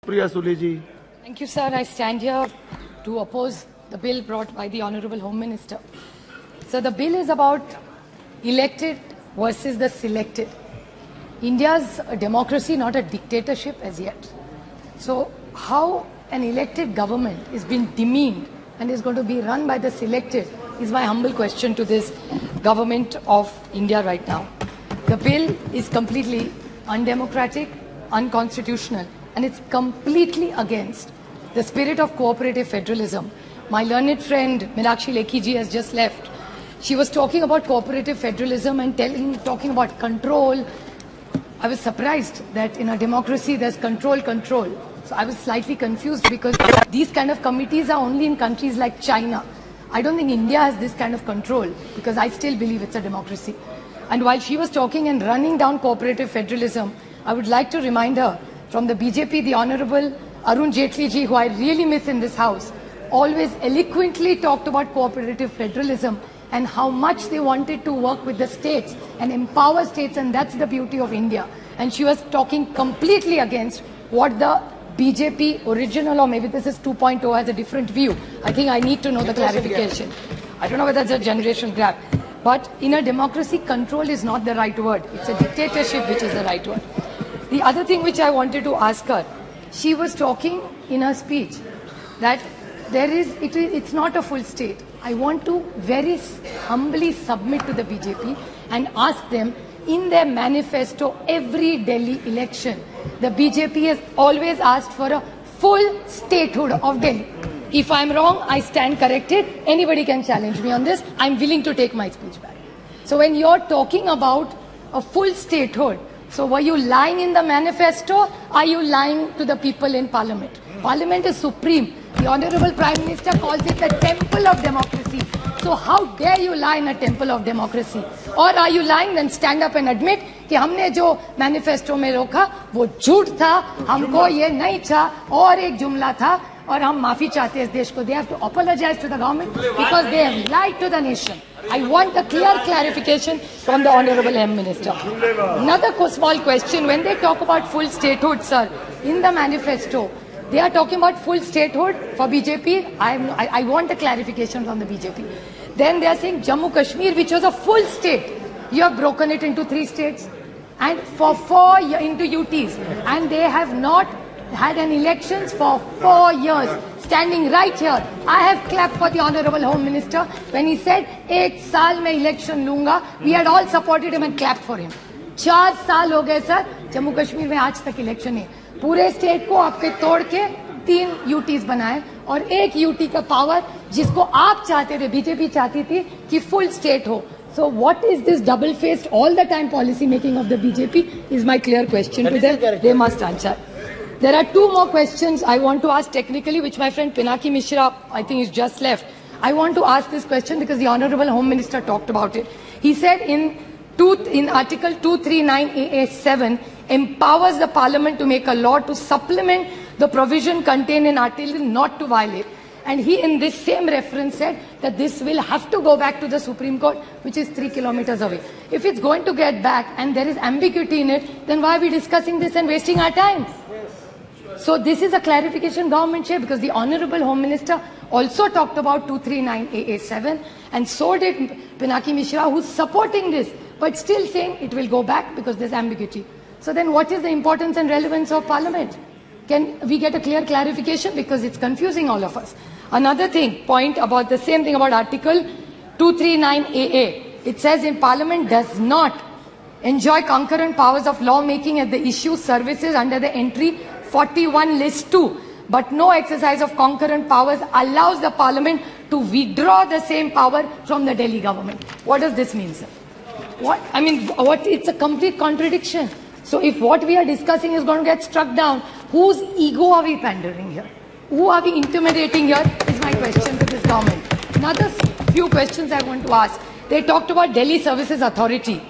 Supriya Sule ji. Thank you, sir. I stand here to oppose the bill brought by the Honorable Home Minister. So the bill is about elected versus the selected. India's a democracy, not a dictatorship as yet. So how an elected government is being demeaned and is going to be run by the selected is my humble question to this government of India right now. The bill is completely undemocratic, unconstitutional, and it's completely against the spirit of cooperative federalism. My learned friend Meenakshi Lekhi ji has just left. She was talking about cooperative federalism and talking about control. I was surprised that in a democracy there's control. So I was slightly confused because these kind of committees are only in countries like China. I don't think India has this kind of control because I still believe it's a democracy. And while she was talking and running down cooperative federalism, I would like to remind her from the BJP, the Honorable Arun Jaitley ji, who I really miss in this house, always eloquently talked about cooperative federalism and how much they wanted to work with the states and empower states, and that's the beauty of India. And she was talking completely against what the BJP original, or maybe this is 2.0, has a different view. I think I need to know the clarification. I don't know whether it's a generation gap. But in a democracy, control is not the right word. It's a dictatorship which is the right word. The other thing which I wanted to ask her, she was talking in her speech that it's not a full state. I want to very humbly submit to the BJP and ask them, in their manifesto, every Delhi election, the BJP has always asked for a full statehood of Delhi. If I'm wrong, I stand corrected. Anybody can challenge me on this. I'm willing to take my speech back. So when you're talking about a full statehood, so were you lying in the manifesto? Are you lying to the people in Parliament? Parliament is supreme. The Honorable Prime Minister calls it the temple of democracy. So how dare you lie in a temple of democracy? Or are you lying? Then stand up and admit कि हमने जो manifesto में रोका वो झूठ था, हमको ये नहीं था, और एक जुमला था, और हम माफी चाहते हैं इस देश को. They have to apologize to the government because they have lied to the nation. I want a clear clarification from the Honorable M Minister. Another small question: when they talk about full statehood, sir, in the manifesto, they are talking about full statehood for BJP. I want a clarification from the BJP. Then they are saying Jammu Kashmir, which was a full state, you have broken it into 3 states and for 4 into UTs, and they have not had an elections for 4 years. Standing right here, I have clapped for the Honorable Home Minister when he said, 1 साल में election लूंगा. We had all supported him and clapped for him. 4 साल हो गए sir, Jammu Kashmir में आज तक election है. पूरे स्टेट को आपके तोड़ के 3 यूटीज बनाए और 1 यूटी का पावर जिसको आप चाहते थे, बीजेपी चाहती थी कि फुल स्टेट हो. So what is this double-faced all the time policy making of the BJP is my clear question to them. They must answer. There are 2 more questions I want to ask technically, which my friend Pinaki Mishra, I think, is just left. I want to ask this question because the Honorable Home Minister talked about it. He said in Article 239AA7 empowers the Parliament to make a law to supplement the provision contained in Article not to violate. And he, in this same reference, said that this will have to go back to the Supreme Court, which is 3 kilometers away. If it's going to get back and there is ambiguity in it, then why are we discussing this and wasting our time? So this is a clarification government share, because the Honorable Home Minister also talked about 239AA7, and so did Pinaki Mishra, who's supporting this, but still saying it will go back because there's ambiguity. So then what is the importance and relevance of Parliament? Can we get a clear clarification, because it's confusing all of us. Another point about the same thing about Article 239AA. It says in Parliament does not enjoy concurrent powers of lawmaking at the issue services under the entry 41 list 2, but no exercise of concurrent powers allows the Parliament to withdraw the same power from the Delhi government. What does this mean, sir? It's a complete contradiction. So if what we are discussing is going to get struck down, whose ego are we pandering here? Who are we intimidating here is my question to this government. Another few questions I want to ask. They talked about Delhi Services Authority.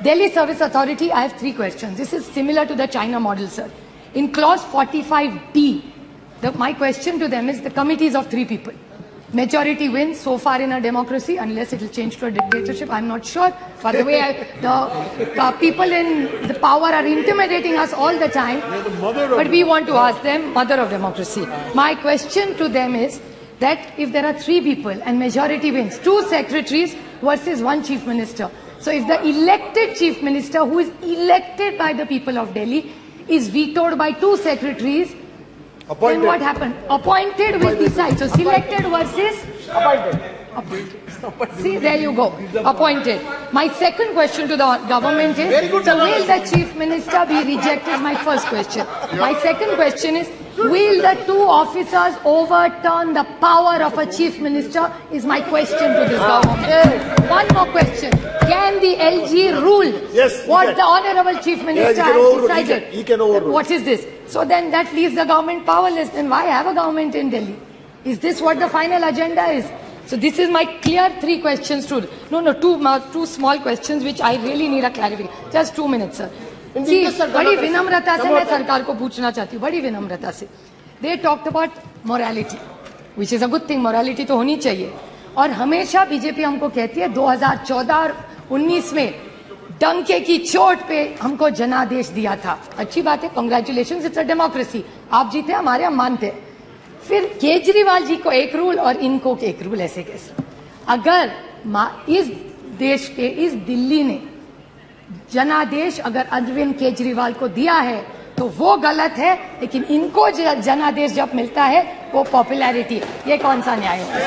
Delhi Service Authority, I have 3 questions. This is similar to the China model, sir. In clause 45D, my question to them is the committees of 3 people. majority wins so far in a democracy, unless it will change to a dictatorship. I'm not sure. But the way the people in the power are intimidating us all the time. But we want to ask them, mother of democracy. My question to them is that if there are 3 people and majority wins, 2 secretaries versus 1 chief minister. So if the elected chief minister, who is elected by the people of Delhi, is vetoed by 2 secretaries, then what happened? Appointed will decide. So selected versus appointed. See, there you go. Appointed. My second question to the government is, so will the chief minister be rejected? My first question. My second question is, will the 2 officers overturn the power of a chief minister? Is my question to this government. One more question. Can the LG rule what the honorable chief minister has decided? He can overrule. What is this? So then that leaves the government powerless. Then why have a government in Delhi? Is this what the final agenda is? So this is my clear 3 questions to, two small questions which I really need a clarification. Just 2 minutes, sir. See, बड़ी विनम्रता से मैं सरकार को पूछना चाहती हूँ, बड़ी विनम्रता से. They talked about morality, which is a good thing. Morality तो होनी चाहिए. और हमेशा बीजेपी हमको कहती है 2014 और 19 में डंके की चोट पे हमको जनादेश दिया था. अच्छी बात है, कांग्रेचुलेशंस, इट्स अ डेमोक्रेसी. आप जीते, हमारे हम मानते हैं. फिर केजरीवाल जी को 1 रूल और इनको 1 रूल, ऐसे कैसे? अगर इस देश के, इस दिल्ली ने जनादेश अगर अरविंद केजरीवाल को दिया है तो वो गलत है, लेकिन इनको जनादेश जब मिलता है वो पॉपुलैरिटी. ये कौन सा न्याय होगा?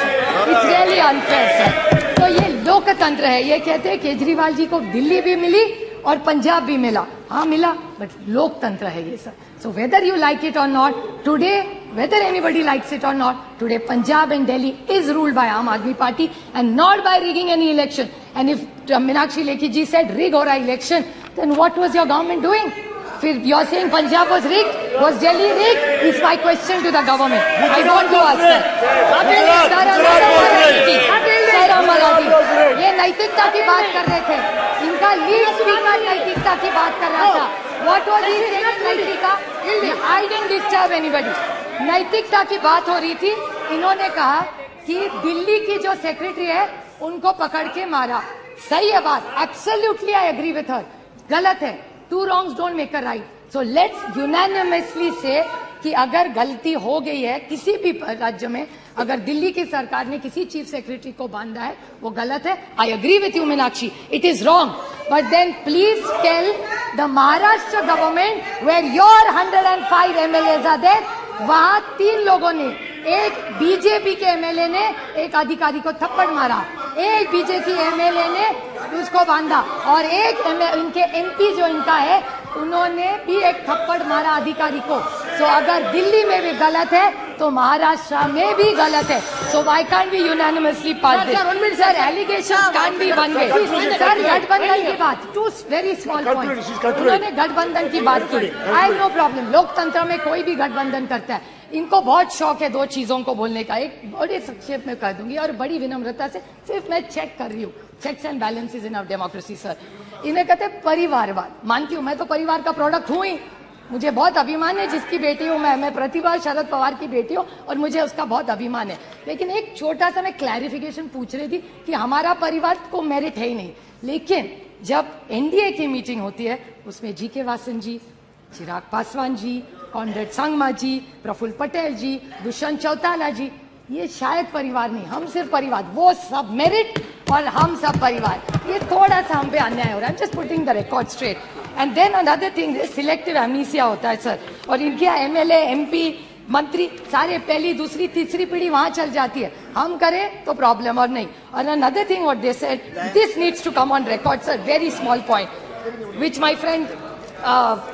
It's really unfair sir. तो ये लोकतंत्र है. ये कहते हैं केजरीवाल जी को दिल्ली भी मिली और पंजाब भी मिला. हाँ मिला, बट लोकतंत्र है ये sir. So whether you like it or not, today, whether anybody likes it or not, today Punjab and Delhi is ruled by Aam Aadmi Party and not by rigging any election. And if Meenakshi Lekhi ji said rig or election, then what was your government doing? You are saying Punjab was rigged? Was Delhi rigged? Is my question to the government. I want to ask that. ये नैतिकता की बात कर रहे थे. इनका lead speaker नैतिकता की बात कर रहा था. What was he saying? नैतिकता? I didn't disturb anybody. नैतिकता की बात हो रही थी. इन्होंने कहा कि दिल्ली की जो सेक्रेटरी है उनको पकड़ के मारा. सही है बात. Absolutely I agree with her. गलत है. 2 wrongs don't make a right. So let's unanimously say कि अगर गलती हो गई है किसी भी राज्य में, अगर दिल्ली की सरकार ने किसी चीफ सेक्रेटरी को बांधा है, वो गलत है. I agree with you Meenakshi, it is wrong. But then please tell the Maharashtra government where your 105 MLAs are there, वहां 3 लोगों ने, एक बीजेपी के एमएलए ने एक अधिकारी को थप्पड़ मारा, एक बीजेपी एमएलए ने उसको बांधा, और एक इनके एमपी जो इनका है उन्होंने भी एक थप्पड़ मारा अधिकारी को. सो अगर दिल्ली में भी गलत है तो महाराष्ट्र में भी गलत है. So why can't be unanimously pass this? Sir allegation can't be one way. Sir गठबंधन की बात, 2 वेरी स्मॉल पॉइंट. उन्होंने गठबंधन की बात की. I know problem. लोकतंत्र में कोई भी गठबंधन करता है. इनको बहुत शौक है 2 चीजों को बोलने का. एक बड़े संक्षेप में कह दूंगी और बड़ी विनम्रता से, सिर्फ मैं चेक कर रही हूँ. Checks and balances in our democracy sir. इन्हें कहते हैं परिवारवाद. मानती हूँ, मैं तो परिवार का प्रोडक्ट हूँ ही. मुझे बहुत अभिमान है जिसकी बेटी हूँ मैं प्रतिभा शरद पवार की बेटी हूँ और मुझे उसका बहुत अभिमान है. लेकिन एक छोटा सा मैं क्लैरिफिकेशन पूछ रही थी कि हमारा परिवार को मेरिट है ही नहीं. लेकिन जब एनडीए की मीटिंग होती है उसमें जीके वासन जी, चिराग पासवान जी, कॉनरेड संगमा जी, प्रफुल्ल पटेल जी, दुष्यंत चौटाला जी, ये शायद परिवार नहीं, हम सिर्फ परिवार. वो सब मेरिट और हम सब परिवार. ये थोड़ा सा हम पे अन्याय हो रहा है. Just putting the record straight. And then another thing, selective amnesia होता है सर. और इनके एमएलए, एमपी, मंत्री सारे पहली, दूसरी, तीसरी पीढ़ी वहां चल जाती है. हम करें तो प्रॉब्लम और नहीं. और another thing what they said, this needs to come on record sir. Very small point which my friend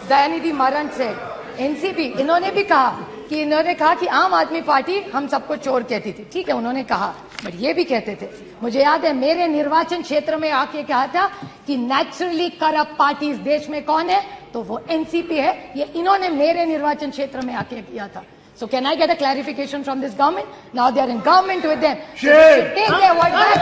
Dayanidhi Maran से, एनसीपी, इन्होंने भी कहा कि आम आदमी पार्टी हम सबको चोर कहती थी. ठीक है, उन्होंने कहा, बट ये भी कहते थे, मुझे याद है मेरे निर्वाचन क्षेत्र में आके कहा था कि नेचुरली करप्ट पार्टी इस देश में कौन है, तो वो एनसीपी है. ये इन्होंने मेरे निर्वाचन क्षेत्र में आके किया था. So can I get a clarification from this government? Now they are in government with them. So they should take their word back.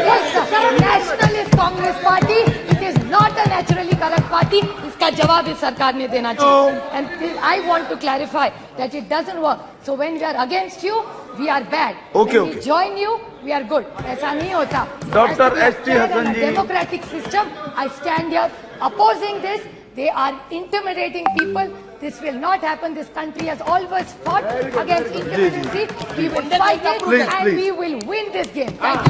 Yes, the Nationalist Congress Party, it is not a naturally corrupt party. इसका जवाब इस सरकार ने देना चाहिए. And I want to clarify that it doesn't work. So when we are against you, we are bad. Okay, when we join you, we are good. ऐसा नहीं होता. Dr. S.T. Hasan ji. Democratic system. I stand here opposing this. They are intimidating people. This will not happen. This country has always fought against intimidacy. We will fight it Please, and please. we will win this game. Thank you.